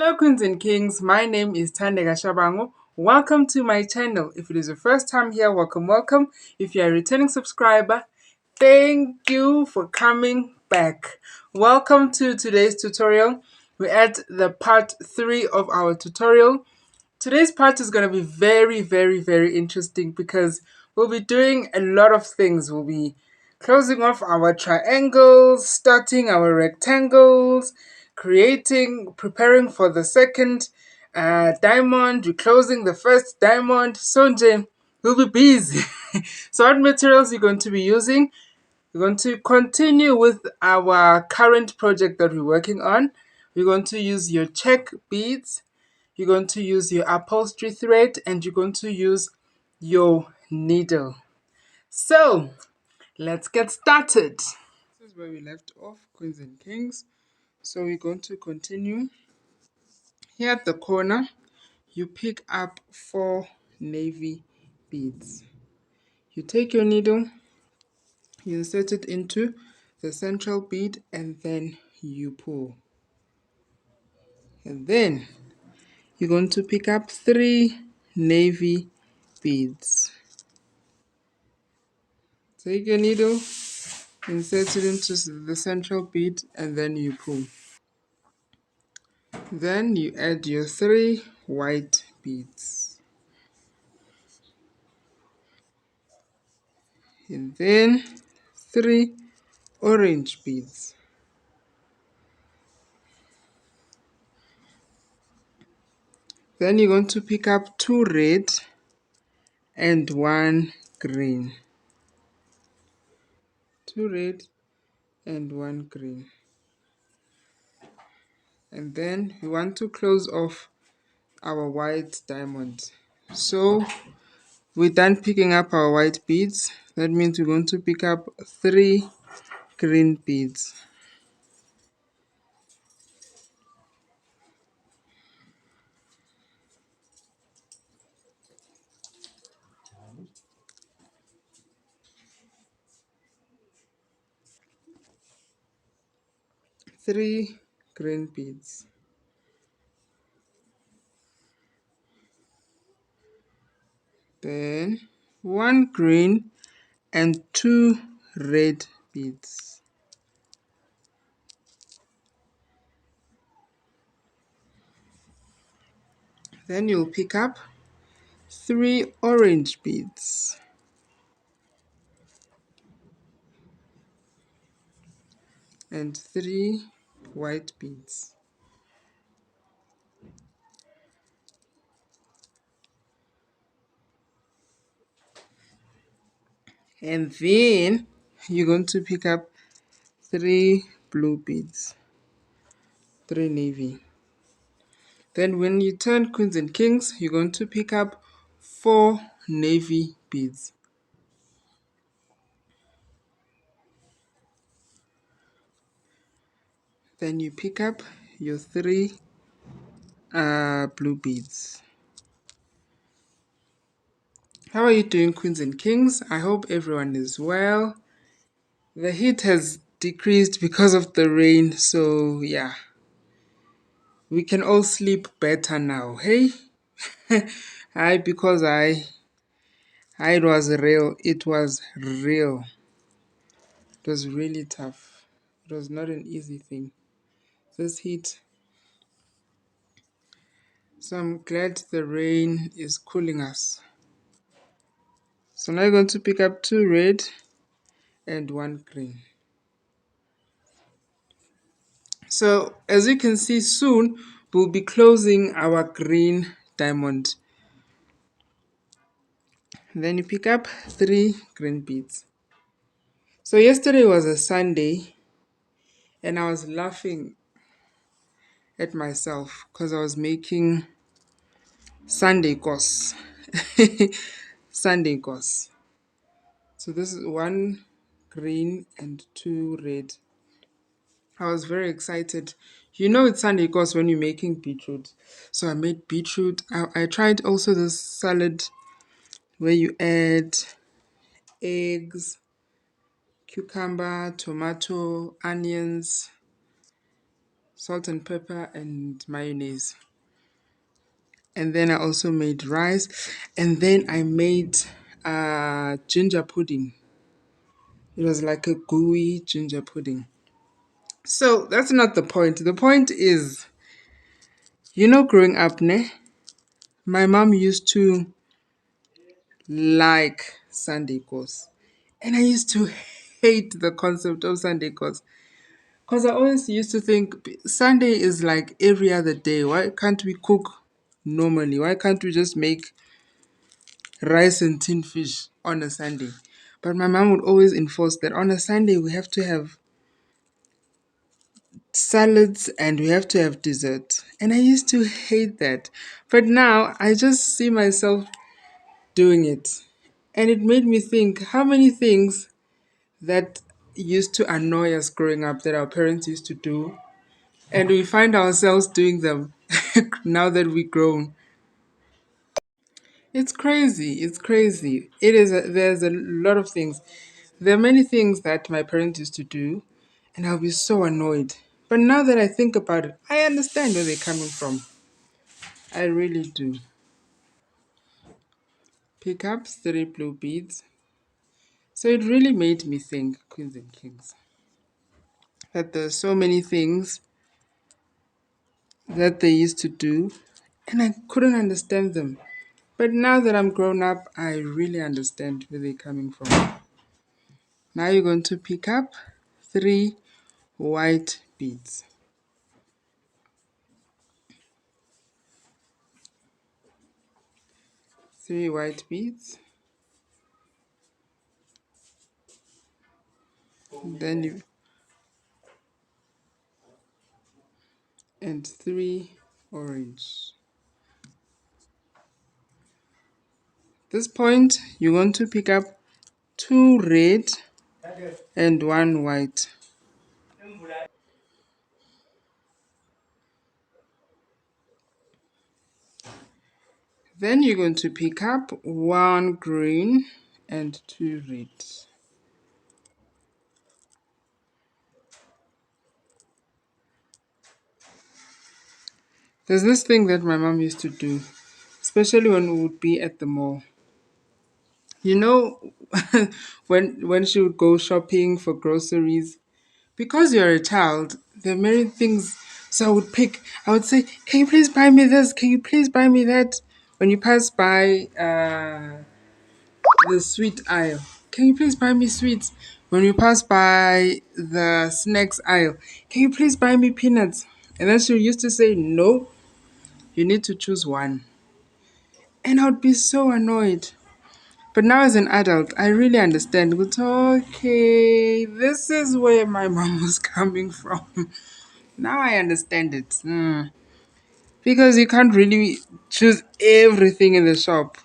Hello Queens and Kings, my name is Thandeka Shabangu. Welcome to my channel. If it is your first time here, welcome. If you are a returning subscriber, thank you for coming back. Welcome to today's tutorial. We're at the part 3 of our tutorial. Today's part is going to be very interesting because we'll be doing a lot of things. We'll be closing off our triangles, starting our rectangles, preparing for the second diamond, reclosing the first diamond. Sonje, we'll be busy. So what materials you're going to be using? We're going to continue with our current project that we're working on. We're going to use your check beads. You're going to use your upholstery thread and you're going to use your needle. So let's get started. This is where we left off, Queens and Kings. So we're going to continue. Here at the corner, you pick up 4 navy beads. You take your needle, you insert it into the central bead and then you pull. And then you're going to pick up 3 navy beads. Take your needle, insert it into the central bead and then you pull. Then you add your 3 white beads. And then 3 orange beads. Then you're going to pick up 2 red and 1 green. 2 red and 1 green. And then we want to close off our white diamond. So we're done picking up our white beads. That means we're going to pick up 3 green beads. Three green beads. Then 1 green and 2 red beads. Then you'll pick up 3 orange beads. And 3 white beads. And then you're going to pick up 3 blue beads. 3 navy. Then when you turn Queens and Kings, you're going to pick up 4 navy beads. Then you pick up your 3 blue beads. How are you doing, Queens and Kings? I hope everyone is well. The heat has decreased because of the rain, so yeah. We can all sleep better now, hey? Because it was real. It was real. It was really tough. It was not an easy thing. This heat. So I'm glad the rain is cooling us. So now I'm going to pick up 2 red and 1 green. So as you can see, soon we'll be closing our green diamond. Then you pick up 3 green beads. So yesterday was a Sunday and I was laughing at myself because I was making Sunday course. Sunday course. So this is 1 green and 2 red. I was very excited. You know it's Sunday course when you're making beetroot. So I made beetroot. I tried also this salad where you add eggs, cucumber, tomato, onions. salt and pepper and mayonnaise. And then I also made rice. And then I made ginger pudding. It was like a gooey ginger pudding. So that's not the point. The point is, growing up, my mom used to like Sunday course. And I used to hate the concept of Sunday course. Because I always used to think Sunday is like every other day. Why can't we cook normally? Why can't we just make rice and tin fish on a Sunday? But my mom would always enforce that on a Sunday we have to have salads and we have to have dessert. And I used to hate that. But now I just see myself doing it. And it made me think how many things that used to annoy us growing up that our parents used to do. And we find ourselves doing them now that we're grown. It's crazy. It's crazy. There's a lot of things. There are many things that my parents used to do, and I'll be so annoyed. But now that I think about it, I understand where they're coming from. I really do. Pick up 3 blue beads. So it really made me think, Queens and Kings, that there's so many things that they used to do, and I couldn't understand them. But now that I'm grown up, I really understand where they're coming from. Now you're going to pick up 3 white beads. 3 white beads. Then you and 3 orange. This point, you're going to pick up 2 red and 1 white. Then you're going to pick up 1 green and 2 red. There's this thing that my mom used to do, especially when we would be at the mall. You know, when she would go shopping for groceries, because you're a child, there are many things. So I would say, can you please buy me this? Can you please buy me that? When you pass by the sweet aisle, can you please buy me sweets? When you pass by the snacks aisle, can you please buy me peanuts? And then she used to say, no, you need to choose one. And I would be so annoyed. But now as an adult, I really understand. But okay, this is where my mom was coming from. Now I understand it. Because you can't really choose everything in the shop.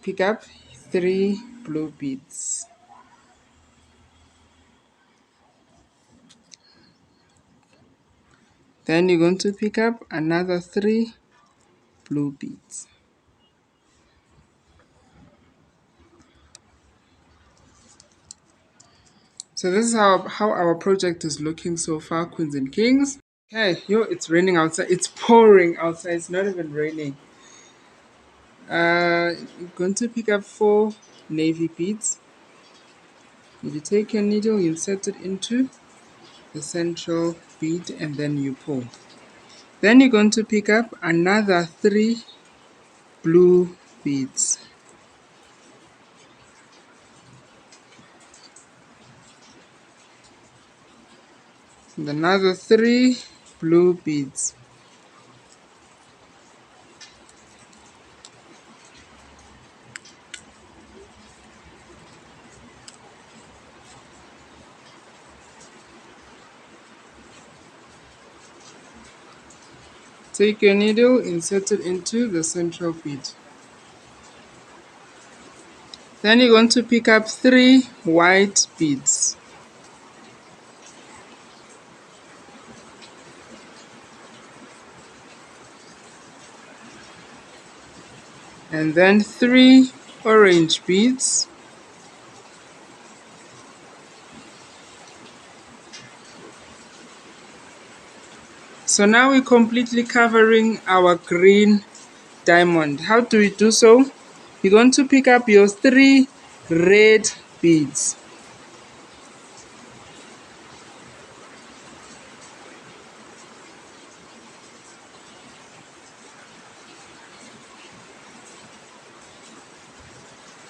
Pick up 3 blue beads. Then you're going to pick up another 3 blue beads. So this is how our project is looking so far, Queens and Kings. Okay, it's raining outside. It's pouring outside. It's not even raining. You're going to pick up 4 navy beads. You take your needle, you insert it into the central bead, and then you pull. Then you're going to pick up another 3 blue beads. And another 3 blue beads. Take your needle, insert it into the central bead. Then you're going to pick up 3 white beads. And then 3 orange beads. So now we're completely covering our green diamond. How do we do so? You're going to pick up your 3 red beads.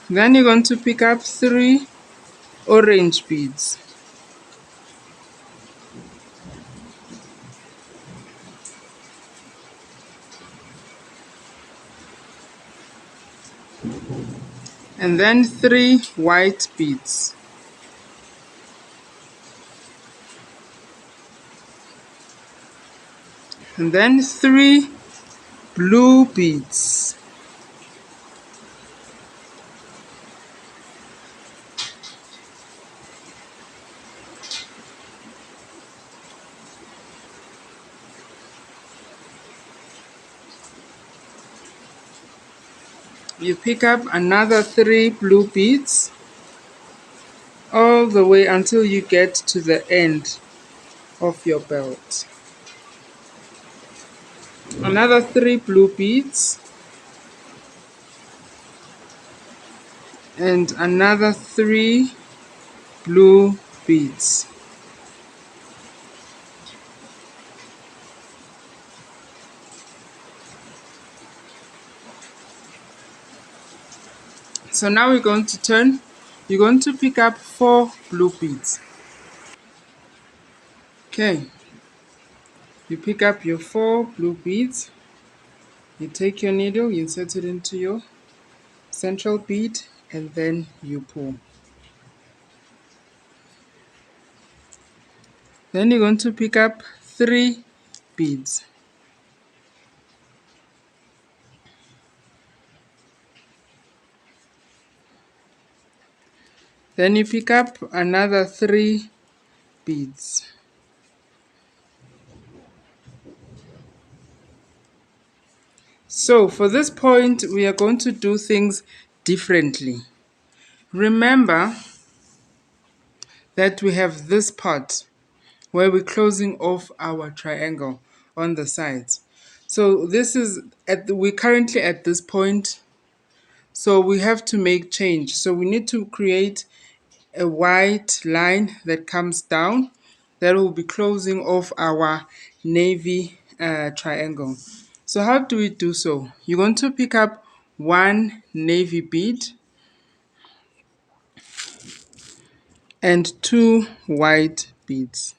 Then you're going to pick up 3 orange beads. And then 3 white beads. And then 3 blue beads. You pick up another 3 blue beads all the way until you get to the end of your belt. Another 3 blue beads and another 3 blue beads. So now we're going to turn. You're going to pick up 4 blue beads. Okay, you pick up your 4 blue beads. You take your needle, you insert it into your central bead, and then you pull. Then you're going to pick up 3 beads. Then you pick up another 3 beads. So for this point, we are going to do things differently. Remember that we have this part where we're closing off our triangle on the sides. So this is we're currently at this point, so we have to make change. So we need to create a white line that comes down that will be closing off our navy triangle. So how do we do so? You're going to pick up 1 navy bead and 2 white beads.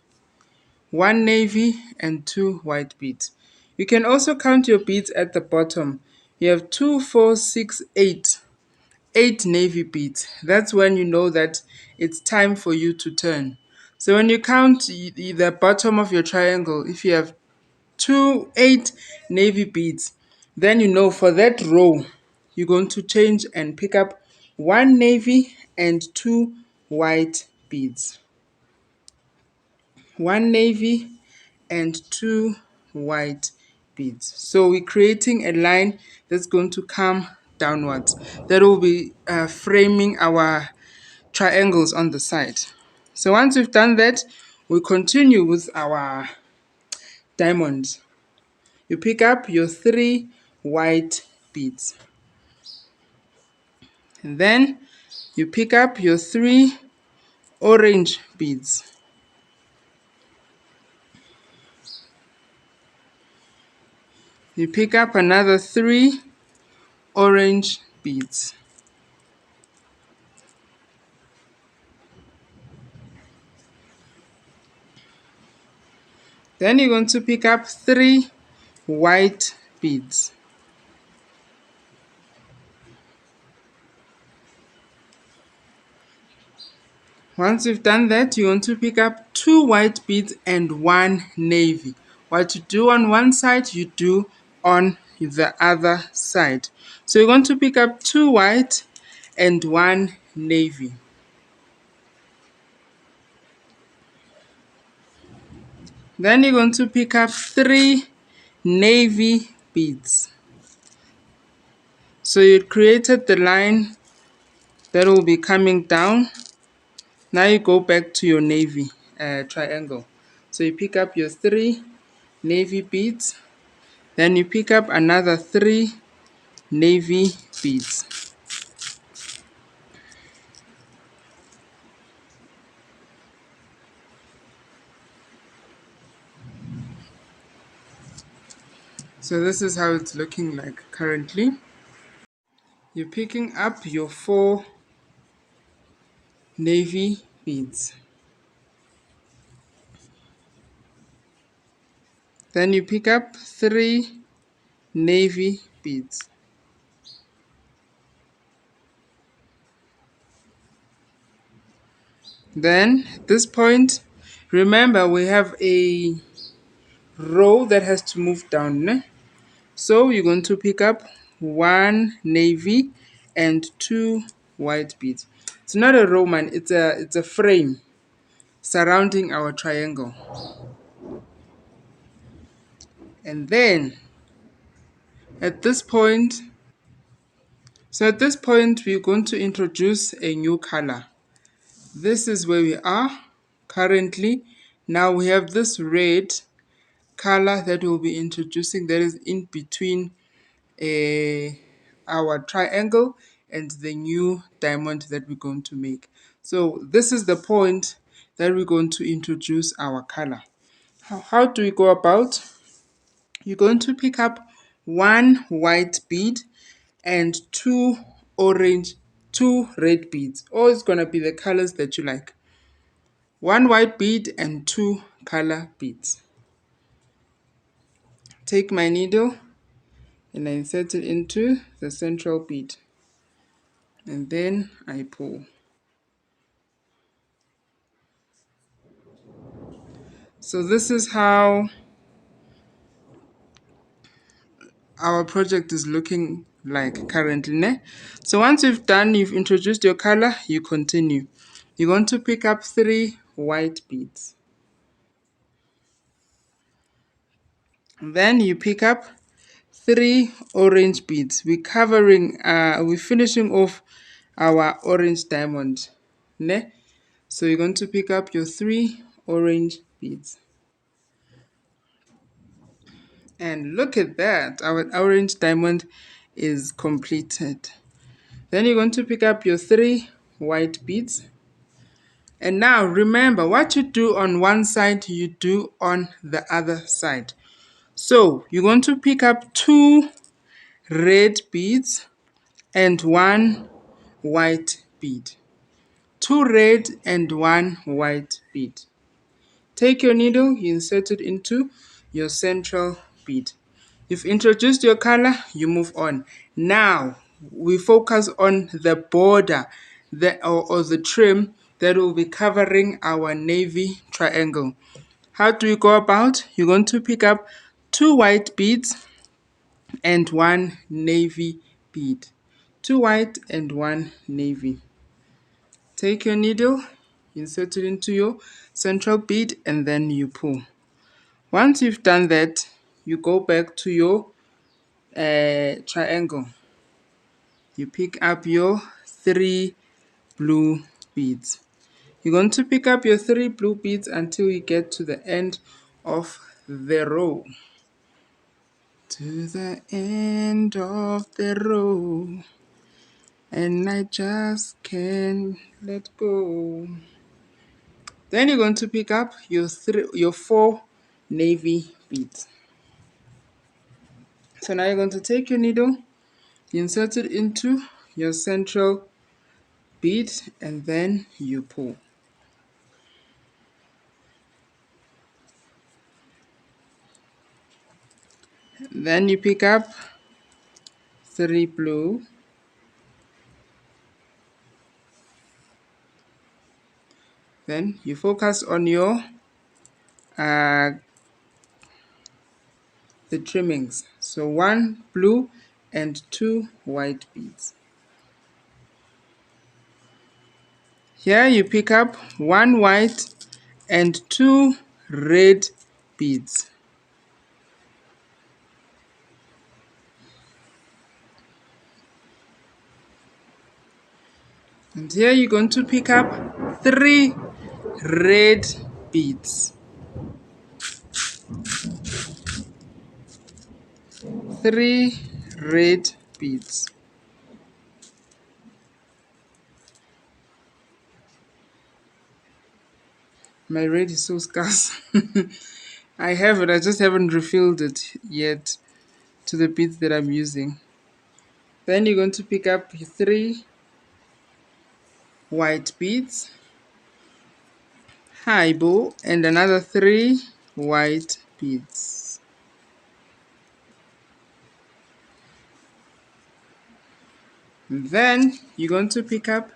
1 navy and 2 white beads. You can also count your beads at the bottom. You have 2, 4, 6, 8. 8 navy beads. That's when you know that it's time for you to turn. So when you count the bottom of your triangle, if you have 8 navy beads, then you know for that row, you're going to change and pick up 1 navy and 2 white beads. 1 navy and 2 white beads. So we're creating a line that's going to come downwards. That will be framing our triangles on the side. So once we've done that, we continue with our diamonds. You pick up your 3 white beads. And then you pick up your 3 orange beads. You pick up another 3 orange beads. Then you're going to pick up 3 white beads. Once you've done that, you're going to pick up 2 white beads and 1 navy. What you do on one side, you do on the other side. So you're going to pick up 2 white and 1 navy. Then you're going to pick up 3 navy beads. So you created the line that will be coming down. Now you go back to your navy triangle. So you pick up your 3 navy beads. Then you pick up another 3 navy beads. So this is how it's looking like currently. You're picking up your 4 navy beads. Then you pick up 3 navy beads. Then at this point, remember we have a row that has to move down. Ne? So you're going to pick up 1 navy and 2 white beads. It's not a row, man, it's a frame surrounding our triangle. And then at this point, we're going to introduce a new color. This is where we are currently. Now we have this red color that we'll be introducing, that is in between our triangle and the new diamond that we're going to make. So this is the point that we're going to introduce our color. How do we go about? You're going to pick up 1 white bead and 2 red beads. Or it's going to be the colors that you like. 1 white bead and 2 color beads. Take my needle and I insert it into the central bead. And then I pull. So this is how our project is looking like currently. Ne? So once you've introduced your color, you continue. You're going to pick up 3 white beads. Then you pick up 3 orange beads. We're finishing off our orange diamond. Ne? So you're going to pick up your 3 orange beads. And look at that, our orange diamond is completed. Then you're going to pick up your 3 white beads. And now remember, what you do on one side, you do on the other side. So you're going to pick up 2 red beads and 1 white bead. 2 red and 1 white bead. Take your needle, you insert it into your central bead. You've introduced your color, you move on. Now, we focus on the border or the trim that will be covering our navy triangle. How do we go about? You're going to pick up 2 white beads and 1 navy bead. 2 white and 1 navy. Take your needle, insert it into your central bead, and then you pull. Once you've done that, you go back to your triangle. You pick up your 3 blue beads. You're going to pick up your 3 blue beads until you get to the end of the row. To the end of the row, and I just can't let go. Then you're going to pick up your 4 navy beads. So now you're going to take your needle, insert it into your central bead, and then you pull. Then you pick up 3 blue, then you focus on your the trimmings. So 1 blue and 2 white beads. Here you pick up 1 white and 2 red beads. And here you're going to pick up 3 red beads. 3 red beads. My red is so scarce. I have it, I just haven't refilled it yet to the beads that I'm using. Then you're going to pick up 3 white beads, high bow, and another 3 white beads. Then you're going to pick up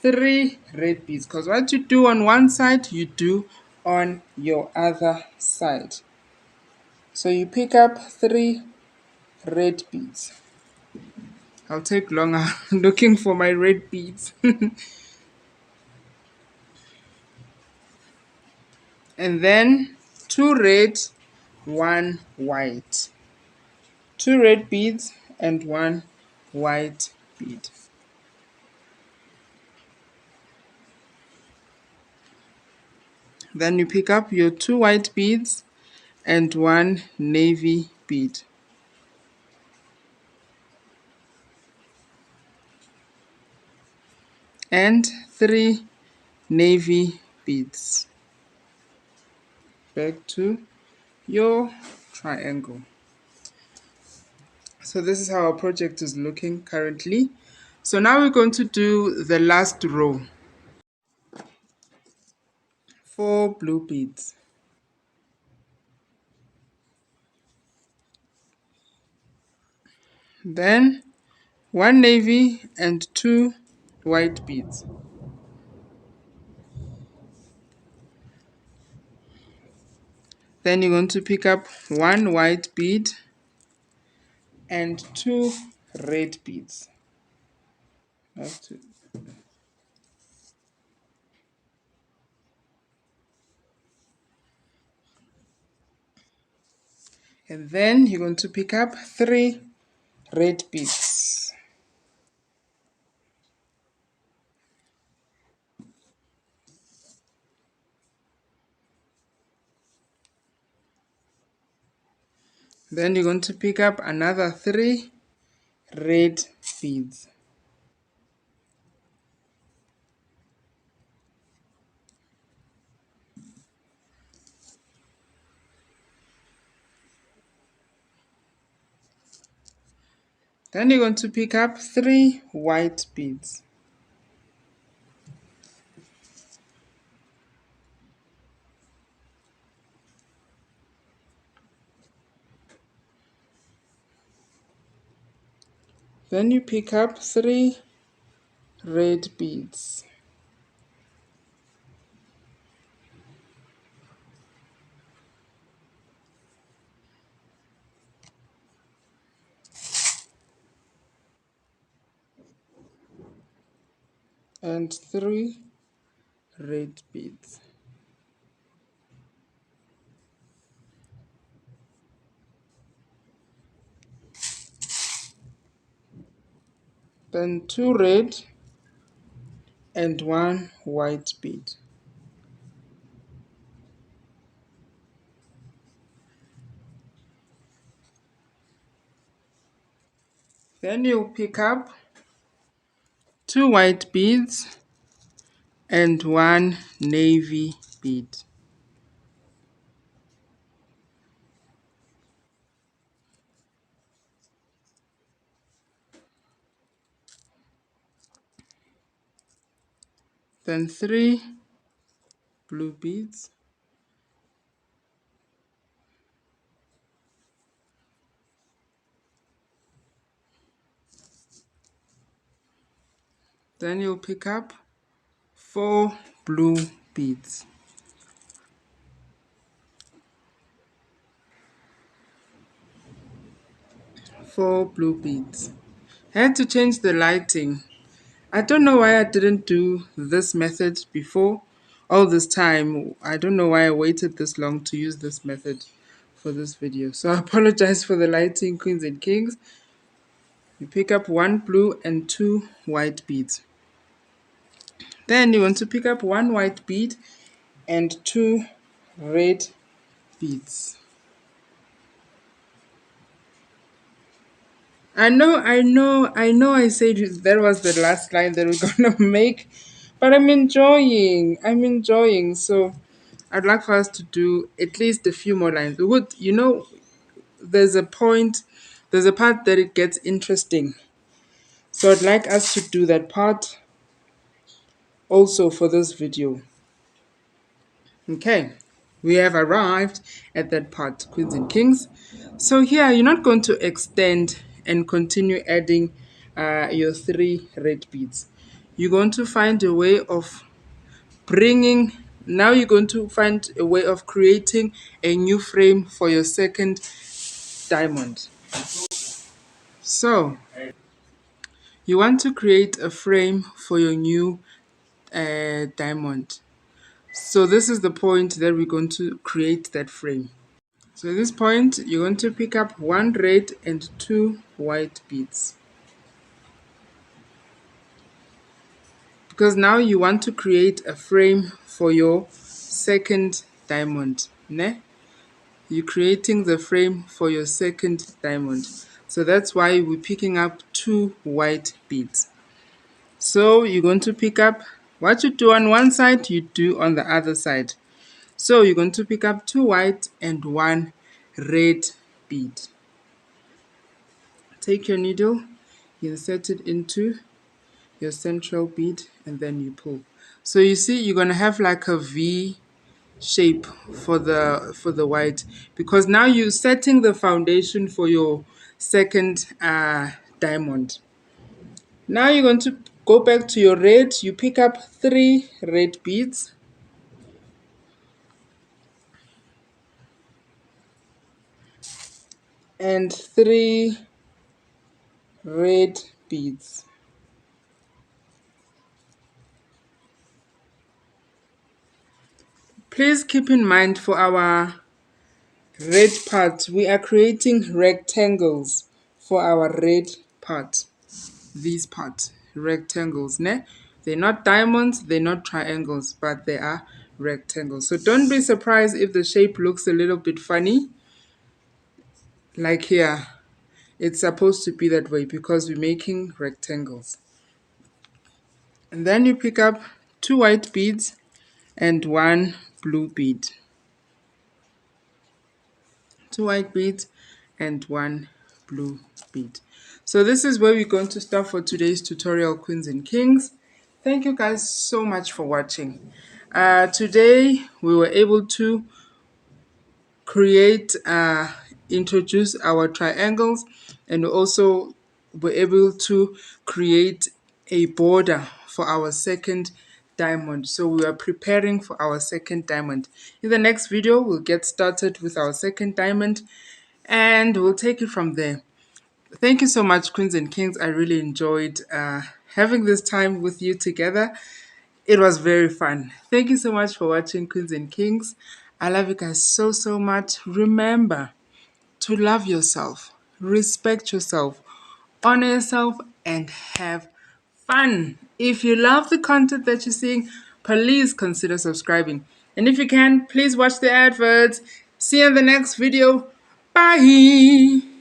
3 red beads, because what you do on one side, you do on your other side. So you pick up 3 red beads. I'll take longer looking for my red beads. And then 2 red, 1 white. 2 red beads and 1 white bead. Then you pick up your 2 white beads and 1 navy bead. And 3 navy beads. Back to your triangle. So this is how our project is looking currently. So now we're going to do the last row. 4 blue beads. Then 1 navy and 2 white beads. Then you're going to pick up 1 white bead and 2 red beads. And then you're going to pick up 3 red beads. Then you're going to pick up another 3 red beads. Then you're going to pick up 3 white beads. Then you pick up 3 red beads. And 3 red beads. Then 2 red and 1 white bead. Then you'll pick up 2 white beads and 1 navy bead. Then 3 blue beads. Then you'll pick up 4 blue beads. 4 blue beads. I had to change the lighting. I don't know why I didn't do this method before. All this time, I don't know why I waited this long to use this method for this video. So I apologize for the lighting, queens and kings. You pick up 1 blue and 2 white beads. Then you want to pick up 1 white bead and 2 red beads. I said that was the last line that we're gonna make, but I'm enjoying. So I'd like for us to do at least a few more lines. There's a point, there's a part that it gets interesting. So I'd like us to do that part also for this video. Okay, we have arrived at that part, Queens and Kings. So here, you're not going to extend and continue adding your 3 red beads. You're going to find a way of now you're going to find a way of creating a new frame for your second diamond. So, you want to create a frame for your new diamond. So this is the point that we're going to create that frame. So at this point, you're going to pick up 1 red and 2 white beads. Because now you want to create a frame for your second diamond. Ne? You're creating the frame for your second diamond. So that's why we're picking up 2 white beads. So you're going to pick up what you do on one side, you do on the other side. So you're going to pick up 2 white and 1 red bead. Take your needle, insert it into your central bead, and then you pull. So you see you're going to have like a V shape for the white, because now you're setting the foundation for your second diamond. Now you're going to go back to your red. You pick up 3 red beads. And 3 red beads. Please keep in mind, for our red part, we are creating rectangles for our red part. These parts, rectangles, ne? They're not diamonds, they're not triangles, but they are rectangles. So don't be surprised if the shape looks a little bit funny. Like here, it's supposed to be that way because we're making rectangles. And then you pick up 2 white beads and 1 blue bead. 2 white beads and 1 blue bead. So this is where we're going to start for today's tutorial, Queens and Kings. Thank you guys so much for watching. Today we were able to introduce our triangles, and we also were able to create a border for our second diamond. So we are preparing for our second diamond. In the next video, we'll get started with our second diamond and we'll take it from there. Thank you so much, Queens and Kings. I really enjoyed having this time with you together. It was very fun. Thank you so much for watching, Queens and Kings. I love you guys so, so much. Remember to love yourself, respect yourself, honor yourself, and have fun. If you love the content that you're seeing, please consider subscribing. And if you can, please watch the adverts. See you in the next video. Bye.